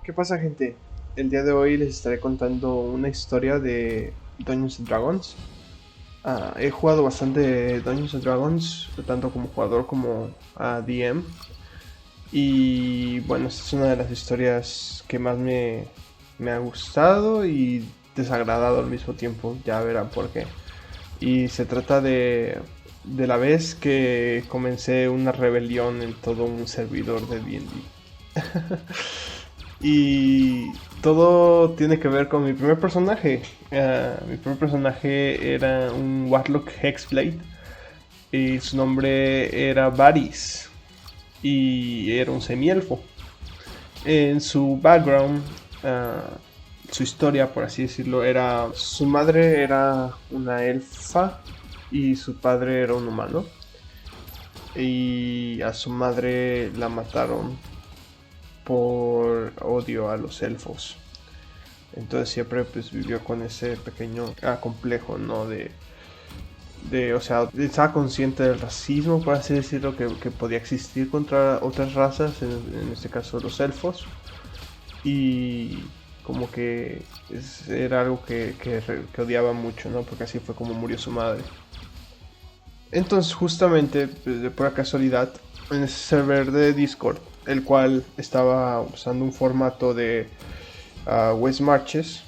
¿Qué pasa, gente? El día de hoy les estaré contando una historia de Dungeons and Dragons. He jugado bastante Dungeons and Dragons, tanto como jugador como DM. Y bueno, esta es una de las historias que más me ha gustado y desagradado al mismo tiempo. Ya verán por qué. Y se trata de la vez que comencé una rebelión en todo un servidor de D&D. Y todo tiene que ver con mi primer personaje. Mi primer personaje era un Warlock Hexblade y su nombre era Varys y era un semielfo. En su background, su historia, por así decirlo, era su madre era una elfa y su padre era un humano. Y a su madre la mataron por odio a los elfos. Entonces siempre pues vivió con ese pequeño complejo, ¿no? O sea, estaba consciente del racismo, por así decirlo, que podía existir contra otras razas, en este caso los elfos. Y como que era algo que odiaba mucho, ¿no? Porque así fue como murió su madre. Entonces justamente, pues, de pura casualidad, en ese server de Discord, el cual estaba usando un formato de West Marches,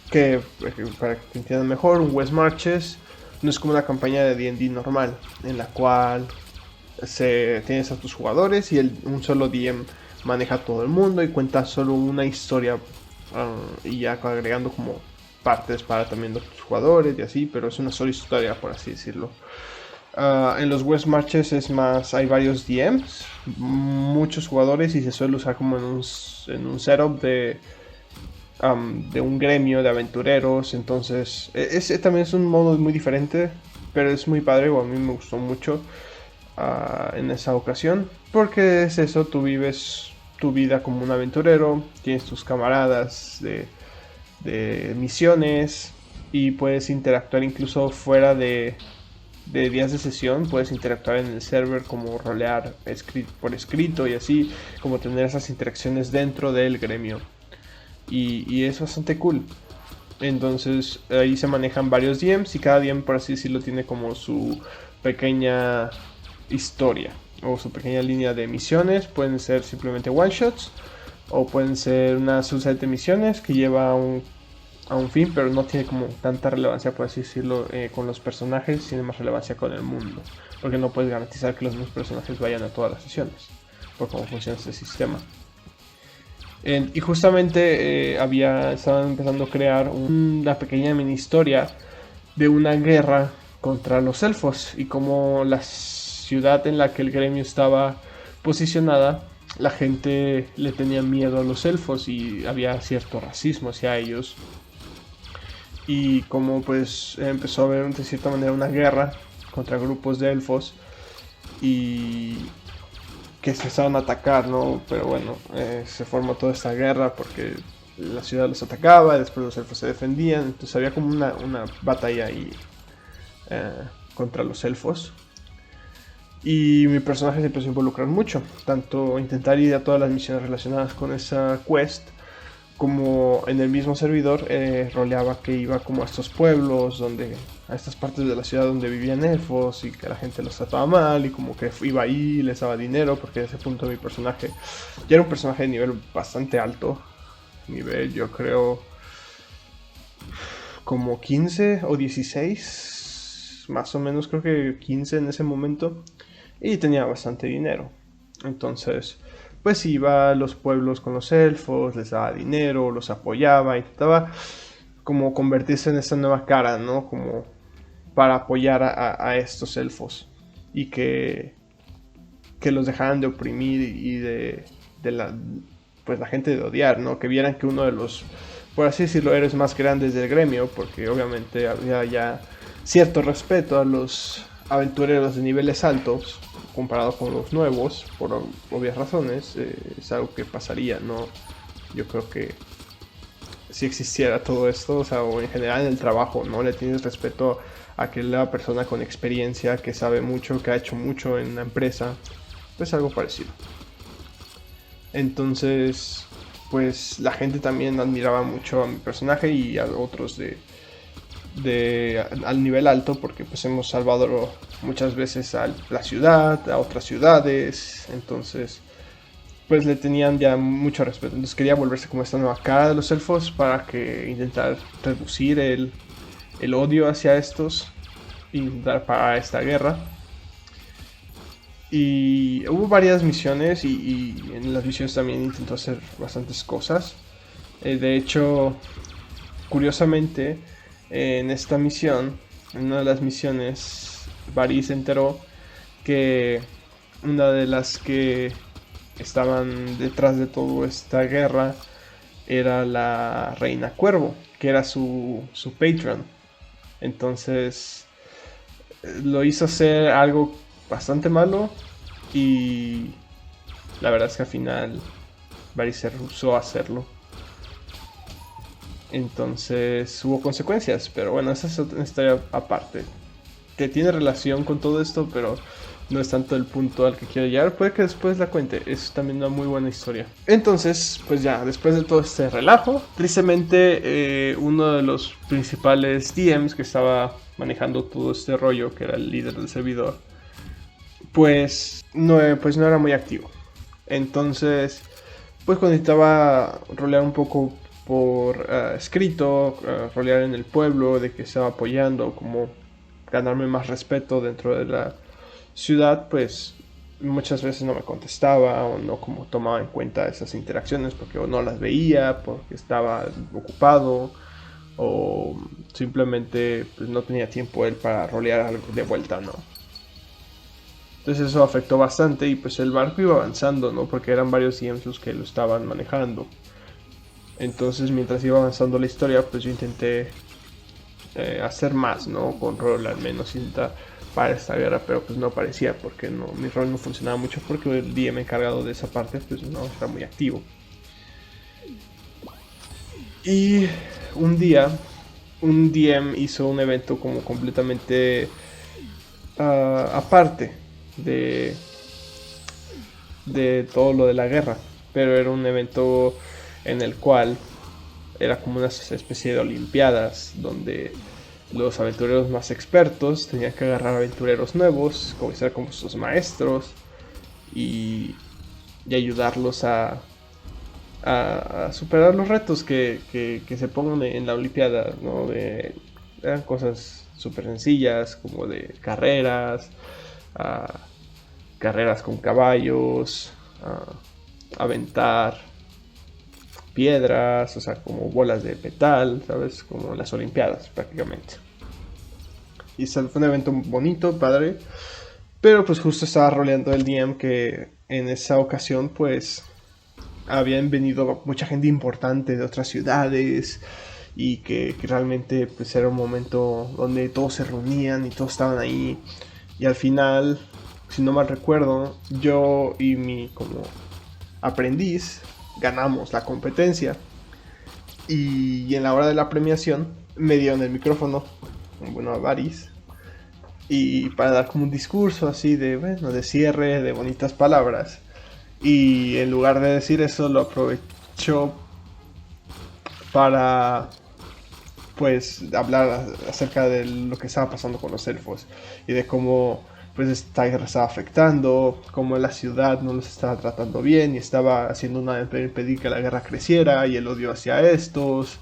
que para que entiendan mejor, un West Marches no es como una campaña de D&D normal, en la cual tienes a tus jugadores y un solo DM maneja a todo el mundo y cuenta solo una historia, y ya agregando como partes para también los jugadores y así, pero es una sola historia, por así decirlo. En los West Marches es más, hay varios DMs, muchos jugadores y se suele usar como en un setup de un gremio de aventureros. Entonces, ese también es un modo muy diferente, pero es muy padre, o a mí me gustó mucho en esa ocasión, porque es eso, tú vives tu vida como un aventurero, tienes tus camaradas de misiones y puedes interactuar incluso fuera de días de sesión, puedes interactuar en el server, como rolear por escrito y así, como tener esas interacciones dentro del gremio. Y es bastante cool. Entonces ahí se manejan varios DMs y cada DM, por así decirlo, tiene como su pequeña historia o su pequeña línea de misiones. Pueden ser simplemente one shots o pueden ser una subset de misiones que lleva a un fin, pero no tiene como tanta relevancia, por así decirlo, con los personajes. Tiene más relevancia con el mundo, porque no puedes garantizar que los mismos personajes vayan a todas las sesiones por cómo funciona este sistema. Y justamente estaban empezando a crear una pequeña mini historia de una guerra contra los elfos y como la ciudad en la que el gremio estaba posicionada, la gente le tenía miedo a los elfos y había cierto racismo hacia ellos. Y como pues empezó a haber de cierta manera una guerra contra grupos de elfos y que se empezaron a atacar, ¿no? Pero bueno, se formó toda esta guerra porque la ciudad los atacaba, después los elfos se defendían, entonces había como una batalla ahí eh, contra los elfos. Y mi personaje se empezó a involucrar mucho, tanto intentar ir a todas las misiones relacionadas con esa quest, como en el mismo servidor roleaba que iba como a estos pueblos, a estas partes de la ciudad donde vivían elfos y que la gente los trataba mal, y como que iba ahí y les daba dinero, porque a ese punto mi personaje ya era un personaje de nivel bastante alto, nivel yo creo como 15 o 16, más o menos creo que 15 en ese momento, y tenía bastante dinero. Entonces, pues iba a los pueblos con los elfos, les daba dinero, los apoyaba, intentaba como convertirse en esta nueva cara, ¿no? Como para apoyar a estos elfos y que los dejaran de oprimir y pues la gente de odiar, ¿no? Que vieran que uno de los, por así decirlo, héroes más grandes del gremio, porque obviamente había ya cierto respeto a los aventureros de niveles altos comparado con los nuevos, por obvias razones. Es algo que pasaría, ¿no? Yo creo que si existiera todo esto, o sea, o en general en el trabajo, ¿no? Le tienes respeto a aquella persona con experiencia, que sabe mucho, que ha hecho mucho en la empresa, pues algo parecido. Entonces, pues la gente también admiraba mucho a mi personaje y a otros al nivel alto, porque pues hemos salvado muchas veces a la ciudad, a otras ciudades, entonces pues le tenían ya mucho respeto. Entonces quería volverse como esta nueva cara de los elfos para que intentar reducir el odio hacia estos y dar para esta guerra. Y hubo varias misiones y en las misiones también intentó hacer bastantes cosas. De hecho, curiosamente, en esta misión, en una de las misiones, Varys se enteró que una de las que estaban detrás de toda esta guerra era la Reina Cuervo, que era su patron. Entonces lo hizo hacer algo bastante malo y la verdad es que al final Varys se rehusó a hacerlo. Entonces hubo consecuencias, pero bueno, esa es otra historia aparte, que tiene relación con todo esto, pero no es tanto el punto al que quiero llegar. Puede que después la cuente, es también una muy buena historia. Entonces, pues ya, después de todo este relajo, tristemente uno de los principales DMs que estaba manejando todo este rollo, que era el líder del servidor, pues no era muy activo. Entonces, pues cuando necesitaba rolear un poco por escrito, rolear en el pueblo, de que estaba apoyando, como ganarme más respeto dentro de la ciudad, pues muchas veces no me contestaba o no como tomaba en cuenta esas interacciones porque o no las veía, porque estaba ocupado o simplemente pues, no tenía tiempo él para rolear algo de vuelta, ¿no? Entonces eso afectó bastante y pues el barco iba avanzando, ¿no? Porque eran varios DMs los que lo estaban manejando. Entonces mientras iba avanzando la historia, pues yo intenté hacer más, ¿no? Con rol al menos, intentar para esta guerra, pero pues no parecía porque no, mi rol no funcionaba mucho porque el DM encargado de esa parte pues no está muy activo. Y un día un DM hizo un evento como completamente aparte de todo lo de la guerra, pero era un evento en el cual era como una especie de olimpiadas donde los aventureros más expertos tenían que agarrar aventureros nuevos, como ser como sus maestros y ayudarlos a superar los retos que se pongan en la olimpiada, ¿no? Eran cosas súper sencillas como de carreras, carreras con caballos, aventar piedras, o sea, como bolas de metal, ¿sabes? Como las olimpiadas prácticamente. Y fue un evento bonito, padre, pero pues justo estaba roleando el DM que en esa ocasión pues habían venido mucha gente importante de otras ciudades y que realmente pues era un momento donde todos se reunían y todos estaban ahí y al final, si no mal recuerdo, yo y mi como aprendiz ganamos la competencia y en la hora de la premiación me dieron el micrófono, bueno, a Varys, y para dar como un discurso así de, bueno, de cierre, de bonitas palabras. Y en lugar de decir eso, lo aprovechó para pues hablar acerca de lo que estaba pasando con los elfos y de cómo pues esta guerra estaba afectando, cómo la ciudad no los estaba tratando bien y estaba haciendo nada para impedir que la guerra creciera y el odio hacia estos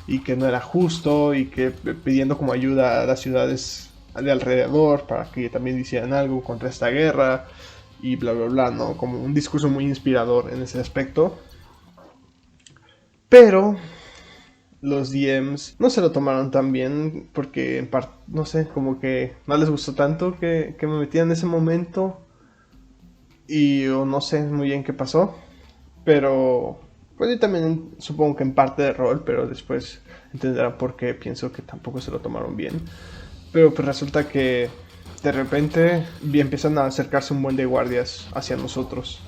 y que no era justo y que pidiendo como ayuda a las ciudades de alrededor para que también hicieran algo contra esta guerra y bla bla bla, ¿no? Como un discurso muy inspirador en ese aspecto. Pero los DMs no se lo tomaron tan bien porque en parte, no sé, como que no les gustó tanto que me metía en ese momento y o no sé muy bien qué pasó, pero pues yo también supongo que en parte de rol, pero después entenderán por qué pienso que tampoco se lo tomaron bien. Pero pues resulta que de repente empiezan a acercarse un buen de guardias hacia nosotros.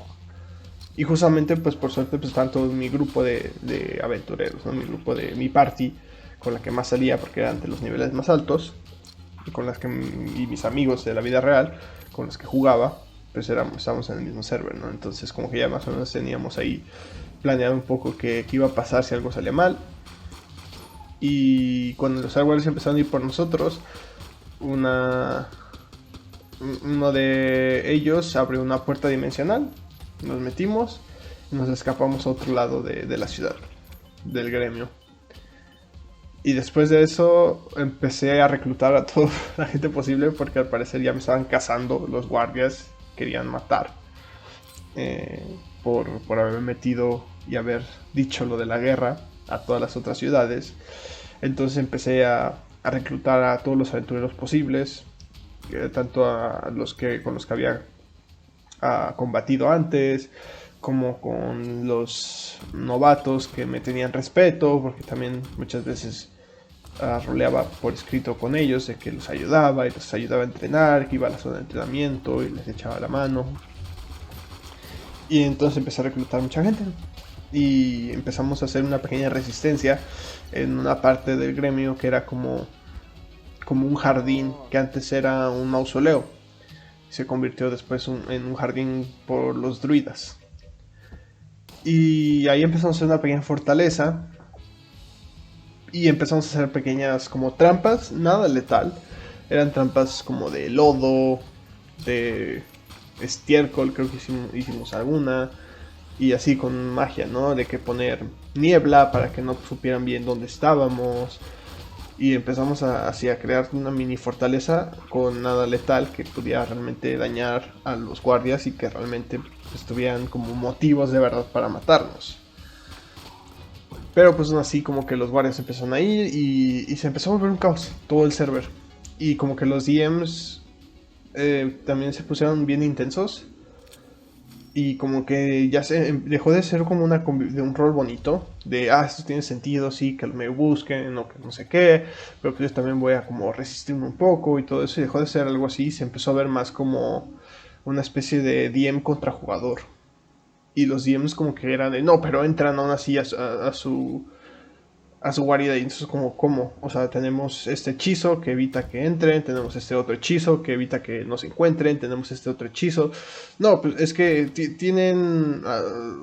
Y justamente, pues por suerte, pues están todo mi grupo de aventureros, ¿no? Mi grupo de mi party, con la que más salía porque eran de los niveles más altos, y con las que y mis amigos de la vida real, con los que jugaba. pues estábamos en el mismo server, ¿no? Entonces como que ya más o menos teníamos ahí planeado un poco qué iba a pasar si algo salía mal. Y cuando los árboles empezaron a ir por nosotros, uno de ellos abrió una puerta dimensional, nos metimos y nos escapamos a otro lado de la ciudad, del gremio. Y después de eso empecé a reclutar a toda la gente posible porque al parecer ya me estaban cazando los guardias, querían matar por haberme metido y haber dicho lo de la guerra a todas las otras ciudades. Entonces empecé a reclutar a todos los aventureros posibles, tanto a los que con los que había combatido antes, como con los novatos que me tenían respeto, porque también muchas veces roleaba por escrito con ellos de que los ayudaba y los ayudaba a entrenar, que iba a la zona de entrenamiento y les echaba la mano. Y entonces empecé a reclutar mucha gente y empezamos a hacer una pequeña resistencia en una parte del gremio que era como un jardín que antes era un mausoleo. Se convirtió después en un jardín por los druidas. Y ahí empezamos a hacer una pequeña fortaleza. Y empezamos a hacer pequeñas como trampas, nada letal. Eran trampas como de lodo, de estiércol, creo que hicimos alguna. Y así con magia, ¿no? De que poner niebla para que no supieran bien dónde estábamos. Y empezamos así a crear una mini fortaleza con nada letal que pudiera realmente dañar a los guardias y que realmente pues, tuvieran como motivos de verdad para matarnos. Pero pues aún así como que los guardias empezaron a ir y se empezó a volver un caos todo el server. Y como que los DMs también se pusieron bien intensos. Y como que ya se dejó de ser como de un rol bonito. De, esto tiene sentido, sí, que me busquen o que no sé qué. Pero pues yo también voy a como resistirme un poco y todo eso. Y dejó de ser algo así. Se empezó a ver más como una especie de DM contra jugador. Y los DMs como que eran de, no, pero entran aún así a su guarida. Y entonces como, ¿cómo? O sea, tenemos este hechizo que evita que entren, tenemos este otro hechizo que evita que nos encuentren, tenemos este otro hechizo. No, pues es que tienen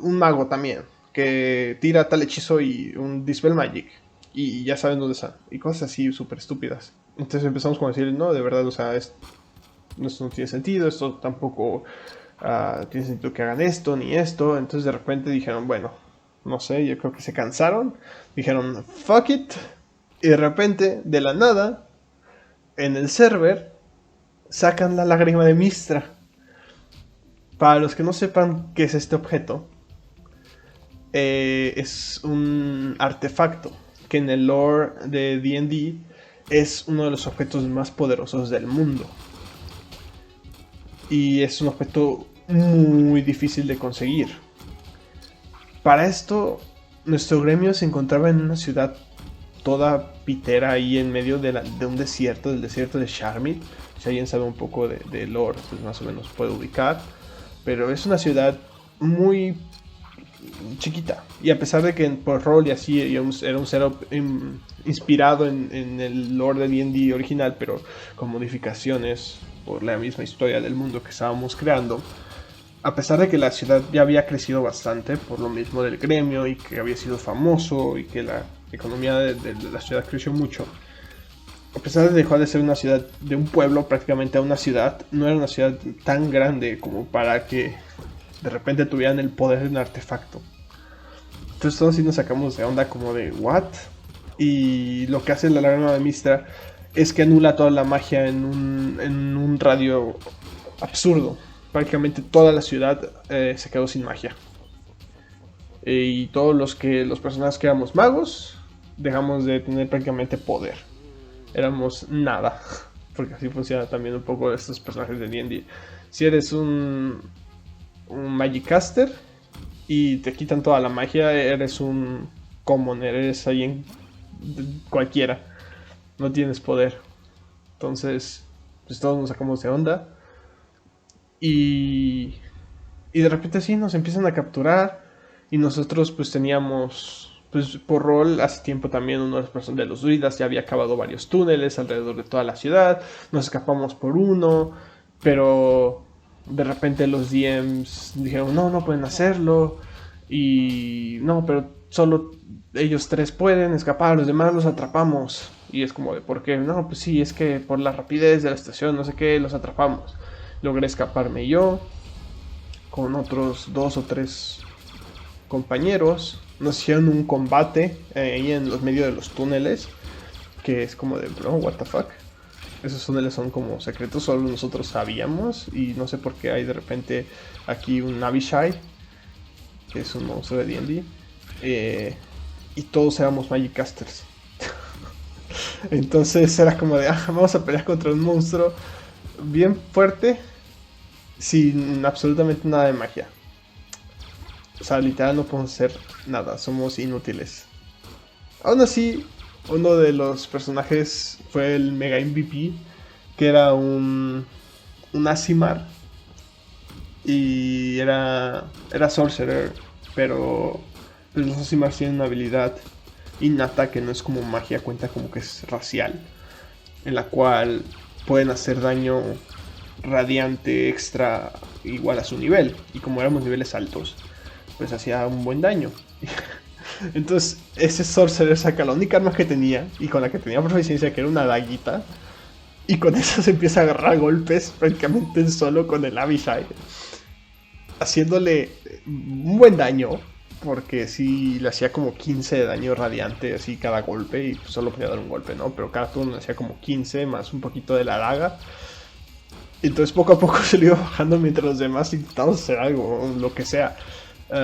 un mago también que tira tal hechizo y un Dispel Magic. Y ya saben dónde está. Y cosas así súper estúpidas. Entonces empezamos como a decir, no, de verdad, o sea, esto no tiene sentido, esto tampoco tiene sentido que hagan esto ni esto. Entonces de repente dijeron, bueno, no sé, yo creo que se cansaron, dijeron fuck it, y de repente, de la nada, en el server sacan la lágrima de Mistra. Para los que no sepan qué es este objeto, es un artefacto que en el lore de D&D es uno de los objetos más poderosos del mundo. Y es un objeto muy difícil de conseguir. Para esto, nuestro gremio se encontraba en una ciudad toda pitera ahí en medio de un desierto, del desierto de Sharmit. Si alguien sabe un poco de lore, pues más o menos puede ubicar. Pero es una ciudad muy chiquita. Y a pesar de que por rol y así era un setup inspirado en el lore de D&D original, pero con modificaciones por la misma historia del mundo que estábamos creando, a pesar de que la ciudad ya había crecido bastante por lo mismo del gremio y que había sido famoso y que la economía de la ciudad creció mucho, a pesar de dejar de ser una ciudad, de un pueblo prácticamente a una ciudad, no era una ciudad tan grande como para que de repente tuvieran el poder de un artefacto. Entonces todos sí nos sacamos de onda como de ¿what? Y lo que hace la lágrima de Mistra es que anula toda la magia en un radio absurdo. Prácticamente toda la ciudad se quedó sin magia. Y todos los personajes que éramos magos dejamos de tener prácticamente poder. Éramos nada. Porque así funciona también un poco estos personajes de D&D. Si eres un Magicaster y te quitan toda la magia, eres un common, eres alguien cualquiera. No tienes poder. Entonces, pues todos nos sacamos de onda. Y de repente sí nos empiezan a capturar. Y nosotros pues teníamos, pues por rol hace tiempo también uno de los druidas ya había acabado varios túneles alrededor de toda la ciudad. Nos escapamos por uno, pero de repente los DMs dijeron, no, no pueden hacerlo. Y no, pero solo ellos 3 pueden escapar, los demás los atrapamos. Y es como de, ¿por qué? No, pues sí, es que por la rapidez de la estación, no sé qué, los atrapamos. Logré escaparme yo, con otros 2 o 3 compañeros. Nos hicieron un combate ahí en los medios de los túneles, que es como de, bro, what the fuck. Esos túneles son como secretos, solo nosotros sabíamos. Y no sé por qué hay de repente aquí un Abishai, que es un monstruo de D&D. Y todos éramos Magic Casters. Entonces era como de, vamos a pelear contra un monstruo bien fuerte, sin absolutamente nada de magia. O sea, literal no podemos hacer nada, somos inútiles. Aún así, uno de los personajes fue el Mega MVP, que era un Aasimar. Y era Sorcerer, pero pues los Aasimars tienen una habilidad innata que no es como magia, cuenta como que es racial, en la cual pueden hacer daño radiante extra igual a su nivel. Y como éramos niveles altos, pues hacía un buen daño. Entonces ese Sorcerer saca la única arma que tenía y con la que tenía proficiencia, que era una daguita, y con eso se empieza a agarrar golpes prácticamente solo con el Abishai, haciéndole un buen daño, porque sí le hacía como 15 de daño radiante así cada golpe, y solo podía dar un golpe, ¿no? Pero cada turno le hacía como 15 más un poquito de la daga. Entonces poco a poco se lo iba bajando mientras los demás intentamos hacer algo, lo que sea.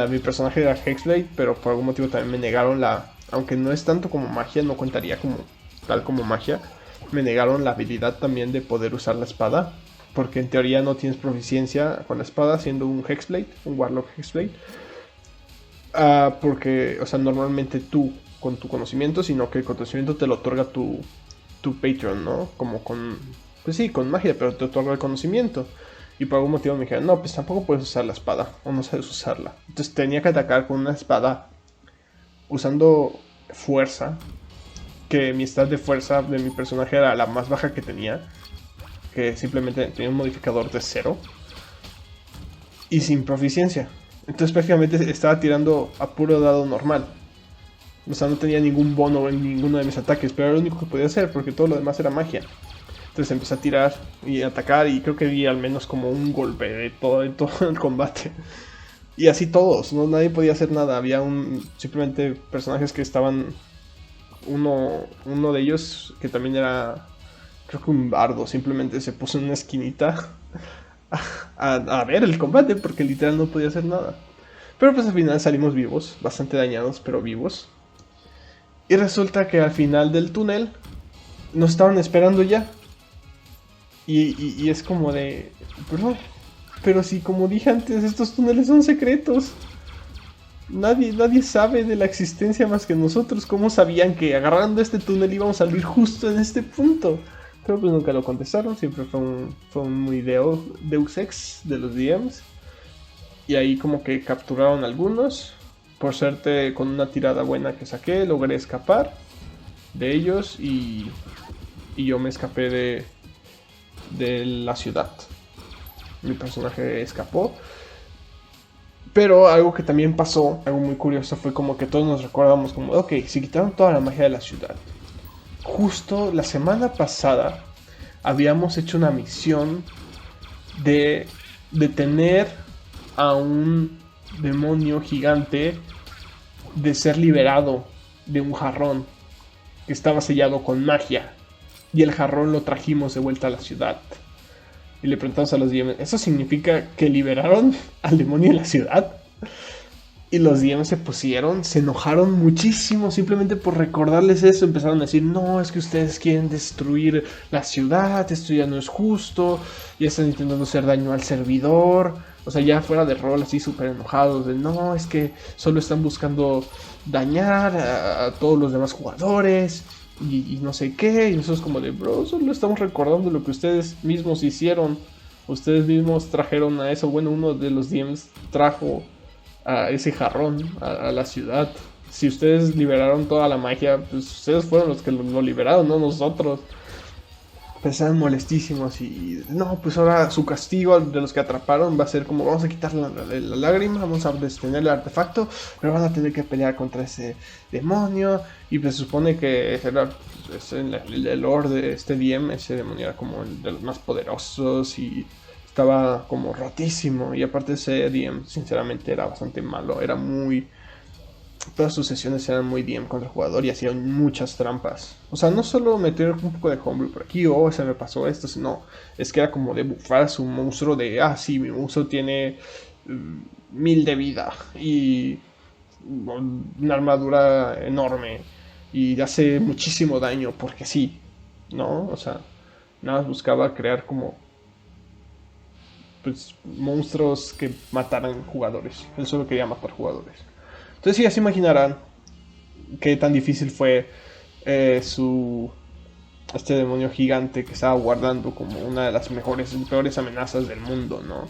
Mi personaje era Hexblade, pero por algún motivo también me negaron aunque no es tanto como magia, no contaría como tal como magia, me negaron la habilidad también de poder usar la espada, porque en teoría no tienes proficiencia con la espada siendo un Hexblade, un Warlock Hexblade. Porque, o sea, normalmente tú con tu conocimiento, sino que el conocimiento te lo otorga tu Patreon, ¿no? Como con, pues sí, con magia, pero te otorga el conocimiento. Y por algún motivo me dijeron, no, pues tampoco puedes usar la espada, o no sabes usarla. Entonces tenía que atacar con una espada usando fuerza, que mi stat de fuerza de mi personaje era la más baja que tenía, que simplemente tenía un modificador de 0, y sin proficiencia. Entonces prácticamente estaba tirando a puro dado normal. O sea, no tenía ningún bono en ninguno de mis ataques, pero era lo único que podía hacer, porque todo lo demás era magia. Entonces empecé a tirar y a atacar, y creo que di al menos como un golpe de todo el combate. Y así todos, ¿no? Nadie podía hacer nada. Había simplemente personajes que estaban... Uno de ellos, que también era, creo que un bardo, simplemente se puso en una esquinita a ver el combate, porque literal no podía hacer nada. Pero pues al final salimos vivos, bastante dañados, pero vivos. Y resulta que al final del túnel nos estaban esperando ya. Y es como de, bro, pero si como dije antes, estos túneles son secretos. Nadie sabe de la existencia más que nosotros. ¿Cómo sabían que agarrando este túnel íbamos a salir justo en este punto? Pero pues nunca lo contestaron. Siempre fue un muy Deus Ex de los DMs. Y ahí como que capturaron algunos. Por suerte, con una tirada buena que saqué, logré escapar de ellos. Y yo me escapé de la ciudad. Mi personaje escapó. Pero algo que también pasó, algo muy curioso, fue como que todos nos recordamos como, ok, se quitaron toda la magia de la ciudad. Justo la semana pasada habíamos hecho una misión de detener a un demonio gigante, de ser liberado de un jarrón que estaba sellado con magia. Y el jarrón lo trajimos de vuelta a la ciudad. Y le preguntamos a los DMs, ¿eso significa que liberaron al demonio en la ciudad? Y los DMs se enojaron muchísimo simplemente por recordarles eso. Empezaron a decir, no, es que ustedes quieren destruir la ciudad, esto ya no es justo, ya están intentando hacer daño al servidor. O sea, ya fuera de rol, así súper enojados, de no, es que solo están buscando dañar a todos los demás jugadores. Y no sé qué, y nosotros como de, bro, solo estamos recordando lo que ustedes mismos hicieron. Ustedes mismos trajeron a eso. Bueno, uno de los DMs trajo a ese jarrón a la ciudad. Si ustedes liberaron toda la magia, pues ustedes fueron los que lo liberaron, no nosotros. pues estaban molestísimos y no, pues ahora su castigo de los que atraparon va a ser como vamos a quitar la lágrima, vamos a detener el artefacto, pero van a tener que pelear contra ese demonio y pues se supone que era, pues, el lore de este DM, ese demonio era como el de los más poderosos y estaba como rotísimo y aparte ese DM sinceramente era bastante malo, era muy... Todas sus sesiones eran muy DM contra el jugador y hacían muchas trampas. O sea, no solo meter un poco de homebrew por aquí, oh, se me pasó esto, no. Es que era como de bufar a su monstruo de, ah, sí, mi monstruo tiene 1000 de vida y una armadura enorme y hace muchísimo daño porque sí, ¿no? O sea, nada más buscaba crear como pues, monstruos que mataran jugadores. Él solo quería matar jugadores. Entonces sí, ya se imaginarán qué tan difícil fue este demonio gigante que estaba guardando como una de las peores amenazas del mundo, ¿no?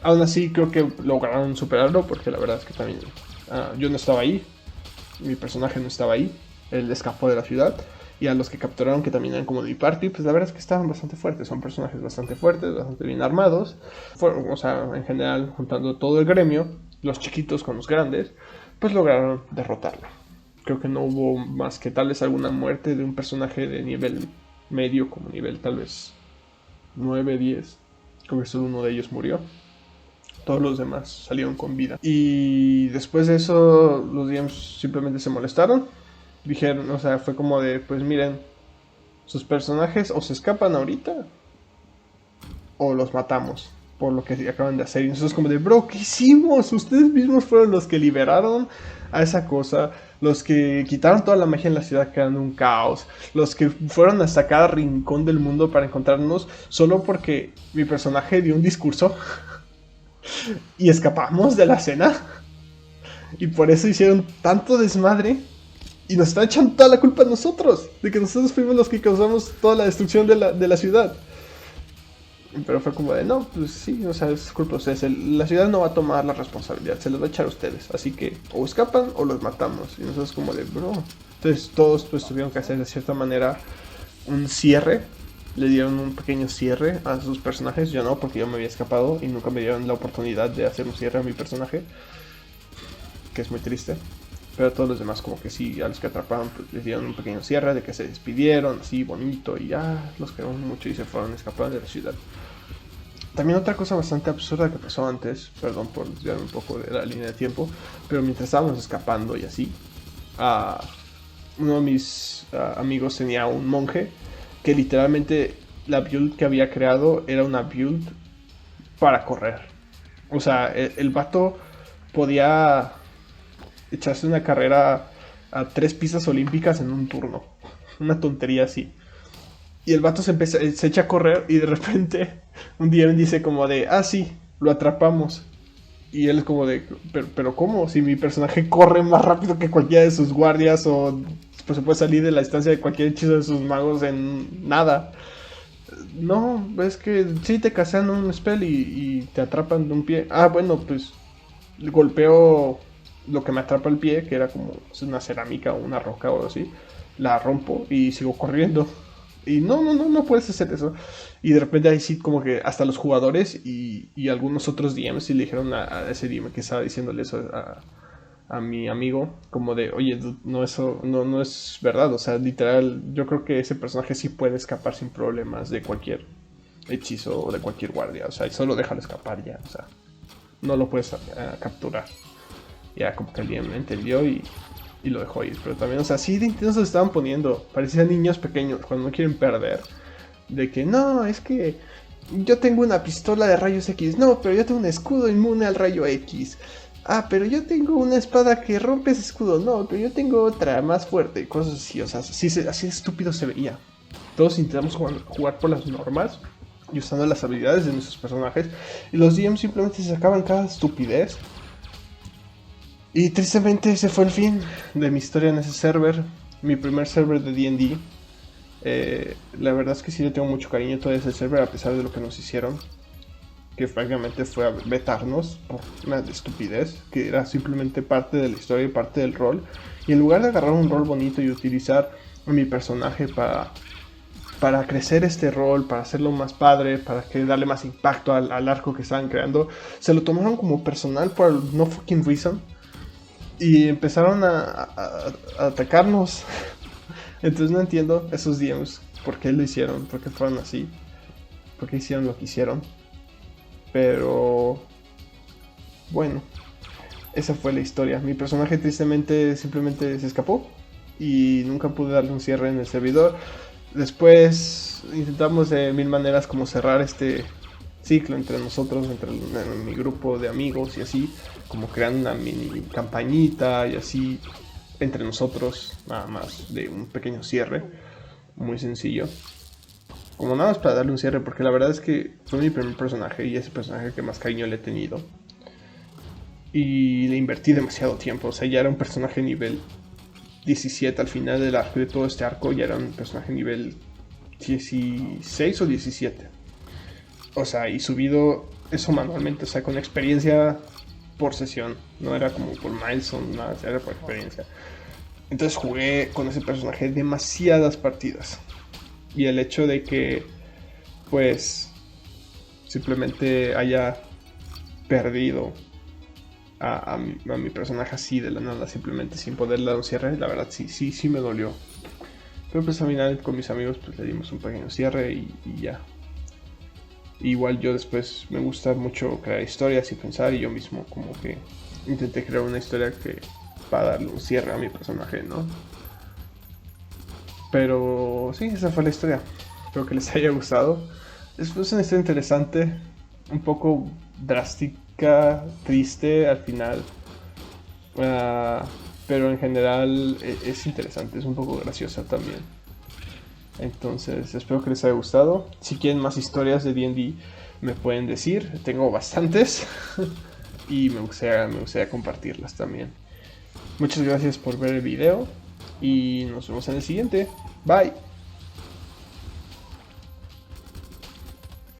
Aún así creo que lograron superarlo porque la verdad es que también yo no estaba ahí, mi personaje no estaba ahí, él escapó de la ciudad y a los que capturaron que también eran como de mi party, pues la verdad es que estaban bastante fuertes, son personajes bastante fuertes, bastante bien armados, o sea, en general juntando todo el gremio, los chiquitos con los grandes, pues lograron derrotarlo. Creo que no hubo más que tal vez alguna muerte de un personaje de nivel medio, como nivel tal vez 9, 10. Creo que solo uno de ellos murió. Todos los demás salieron con vida. Y después de eso, los DMs simplemente se molestaron. Dijeron, o sea, fue como de, pues miren, sus personajes o se escapan ahorita o los matamos por lo que acaban de hacer. Y nosotros como de, bro, ¿qué hicimos? Ustedes mismos fueron los que liberaron a esa cosa, los que quitaron toda la magia en la ciudad creando un caos, los que fueron hasta cada rincón del mundo para encontrarnos solo porque mi personaje dio un discurso y escapamos de la escena. Y por eso hicieron tanto desmadre. Y nos están echando toda la culpa a nosotros. De que nosotros fuimos los que causamos toda la destrucción de la ciudad. Pero fue como de, no, pues sí, o sea, es culpa de ustedes. La ciudad no va a tomar la responsabilidad, se los va a echar a ustedes. Así que o escapan o los matamos. Y nosotros como de, bro. Entonces todos pues tuvieron que hacer de cierta manera un cierre. Le dieron un pequeño cierre a sus personajes. Yo no, porque yo me había escapado y nunca me dieron la oportunidad de hacer un cierre a mi personaje. Que es muy triste. Pero a todos los demás como que sí, a los que atraparon pues, les dieron un pequeño cierre de que se despidieron, así bonito, y ya los queremos mucho y se fueron escapando de la ciudad. También otra cosa bastante absurda que pasó antes, perdón por desviarme un poco de la línea de tiempo, pero mientras estábamos escapando y así, uno de mis amigos tenía un monje que literalmente la build que había creado era una build para correr. O sea, el vato podía echarse una carrera a 3 pistas olímpicas en un turno. Una tontería así. Y el vato se echa a correr y de repente un día me dice como de, ah sí, lo atrapamos. Y él es como de, pero ¿cómo? Si mi personaje corre más rápido que cualquiera de sus guardias o pues, se puede salir de la distancia de cualquier hechizo de sus magos en nada. No, es que sí te casean un spell y te atrapan de un pie. Ah, bueno, pues golpeo lo que me atrapa el pie, que era como una cerámica o una roca o algo así, la rompo y sigo corriendo. Y no puedes hacer eso. Y de repente ahí sí como que hasta los jugadores y algunos otros DMs sí le dijeron a ese DM que estaba diciéndole eso a mi amigo, como de, oye, no, eso no es verdad. O sea, literal, yo creo que ese personaje sí puede escapar sin problemas de cualquier hechizo o de cualquier guardia. O sea, y solo déjalo escapar ya. O sea, no lo puedes capturar. Ya como que el DM entendió y lo dejó ir. Pero también, o sea, sí de intensos se estaban poniendo. Parecían niños pequeños cuando no quieren perder. De que no, es que yo tengo una pistola de rayos X. No, pero yo tengo un escudo inmune al rayo X. Ah, pero yo tengo una espada que rompe ese escudo. No, pero yo tengo otra más fuerte. Cosas así, o sea, así estúpido se veía. Todos intentamos jugar por las normas y usando las habilidades de nuestros personajes. Y los DMs simplemente se sacaban cada estupidez. Y tristemente ese fue el fin de mi historia en ese server, mi primer server de D&D. La verdad es que sí le tengo mucho cariño a todo ese server a pesar de lo que nos hicieron. Que francamente fue a vetarnos por una estupidez, que era simplemente parte de la historia y parte del rol. Y en lugar de agarrar un rol bonito y utilizar a mi personaje para para crecer este rol, para hacerlo más padre, para que darle más impacto al arco que estaban creando, se lo tomaron como personal por no fucking reason. Y empezaron a atacarnos. Entonces no entiendo esos DMs, por qué lo hicieron, por qué fueron así, por qué hicieron lo que hicieron. Pero bueno, esa fue la historia. Mi personaje tristemente simplemente se escapó y nunca pude darle un cierre en el servidor. Después intentamos de mil maneras como cerrar este ciclo entre nosotros, entre mi grupo de amigos y así, como creando una mini campañita y así entre nosotros, nada más de un pequeño cierre, muy sencillo. Como nada más para darle un cierre, porque la verdad es que fue mi primer personaje y ese personaje que más cariño le he tenido. Y le invertí demasiado tiempo, o sea, ya era un personaje nivel 17 al final de todo este arco, ya era un personaje nivel 16 o 17. O sea, y subido eso manualmente, o sea, con experiencia por sesión. No era como por milestone, nada, era por experiencia. Entonces jugué con ese personaje demasiadas partidas. Y el hecho de que, pues, simplemente haya perdido a mi personaje así de la nada, simplemente sin poder dar un cierre, la verdad sí me dolió. Pero pues al final con mis amigos pues le dimos un pequeño cierre y ya. Igual yo después me gusta mucho crear historias y pensar, y yo mismo como que intenté crear una historia que para darle un cierre a mi personaje, ¿no? Pero sí, esa fue la historia. Espero que les haya gustado. Es una historia interesante, un poco drástica, triste al final. Pero en general es interesante, es un poco graciosa también. Entonces espero que les haya gustado. Si quieren más historias de D&D me pueden decir, tengo bastantes y me gustaría compartirlas también. Muchas gracias por ver el video y nos vemos en el siguiente. Bye.